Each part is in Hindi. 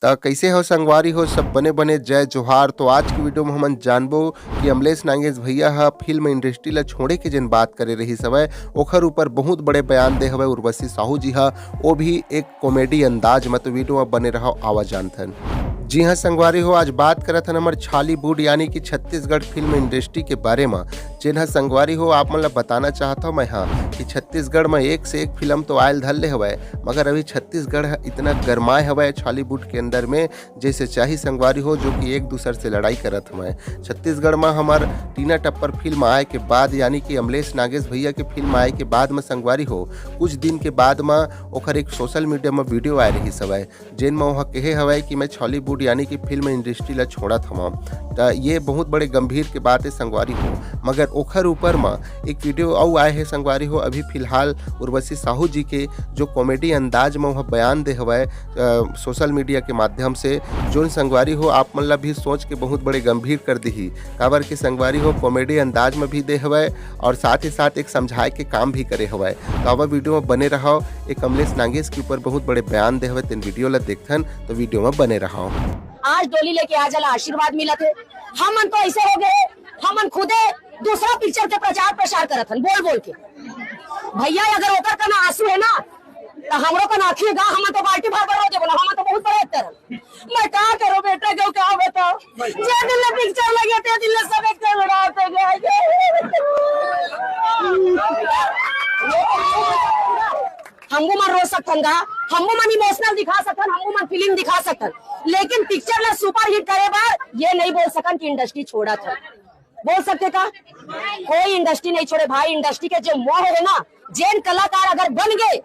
त कइसे हो संगवारी हो सब बने बने जय जोहार। तो आज की वीडियो में हमन जानबो कि अमलेश नागेश भैया ह फिल्म इंडस्ट्री ला छोड़े के जेन बात करे रहिस हवय ओखर ऊपर बहुत बड़े बयान दे हवय उर्वशी साहू जी ह, वो भी एक कॉमेडी अंदाज में। तो वीडियो में बने रहो आवा जानथन। जी हाँ संगवारी हो, आज बात करत हन हमर छालीवुड यानी कि छत्तीसगढ़ फिल्म इंडस्ट्री के बारे में। जेन संगवारी हो आप मन ला बताना चाहता हूँ मैं कि छत्तीसगढ़ में एक से एक फिल्म तो आयल धरले हवय, मगर अभी छत्तीसगढ़ इतना गरमाए हवय छालीवुड के अंदर में जैसे चाही संगवारी हो, जो कि एक दूसरे से लड़ाई करत हवय। छत्तीसगढ़ में हमार टीना टप्पर फिल्म आए के बाद यानी कि अमलेश नागेश भैया के फिल्म आए के बाद में संगवारी हो कुछ दिन के बाद में ओखर एक सोशल मीडिया में वीडियो आए रही हवय, जेन में वह कहे हवय कि मैं छालीवुड यानी कि फिल्म इंडस्ट्री ला छोड़त हूँ। तो ये बहुत बड़े गंभीर के बात है संगवारी हो, मगर ओखर ऊपर में एक वीडियो और आए है संगवारी हो अभी फिलहाल उर्वशी साहू जी के, जो कॉमेडी अंदाज में वह बयान दे हवय सोशल मीडिया के माध्यम से, जो संगवारी हो आप मन ला भी सोच के बहुत बड़े गंभीर कर दी। काबर के संगवारी हो कॉमेडी अंदाज में भी दे हवय और साथ ही साथ एक समझाए के काम भी करे हवय। तो अब वीडियो में बने रहो, एक अमलेश नागेश के ऊपर बहुत बड़े बयान दे हवय, तेन वीडियो ला देखथन तो वीडियो में बने रहो। आज डोली लेके आ जला आशीर्वाद मिला थे। हमन तो ऐसे हो गए, हमन खुदे दूसरा पिक्चर के प्रचार प्रसार करत हन बोल बोल के। भैया अगर ओकर का ना आंसू है ना तो हमरो का आंखी गा, हमन तो बाल्टी भर भर हो दे बोला, हमन तो बहुत बड़े तरह। मैं क्या करूं बेटा, क्यों क्या बताओ, जे दिन ले पिक्चर लगे थे दिन ले सब एक लड़ाते गए। हमको मन रो सकथन गा, हमको मन इमोशनल दिखा सकथन, हमको मन फीलिंग दिखा सकथन, लेकिन पिक्चर ला सुपर हिट करे बार ये नहीं बोल सकन कि इंडस्ट्री छोड़ा था। बोल सकते का? कोई इंडस्ट्री नहीं छोड़े भाई। इंडस्ट्री के जो मोह है ना, जेन कलाकार अगर बन गए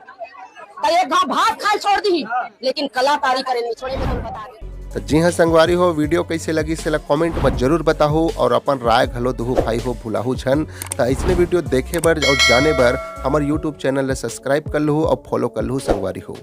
तो एक घाव भात खाए छोड़ दी, लेकिन कलाकारी करे नहीं छोड़े। तो बता दे। तो जी हाँ संगवारी हो, वीडियो कैसे लगी से कमेंट में जरूर बताओ और अपन राय घलो दहु भाई हो भुलाहू छन। तो इसने वीडियो देखे बर और जाने बर हमारे यूट्यूब चैनल ला सब्सक्राइब कर लहू और फॉलो कर लहू संगवारी हो।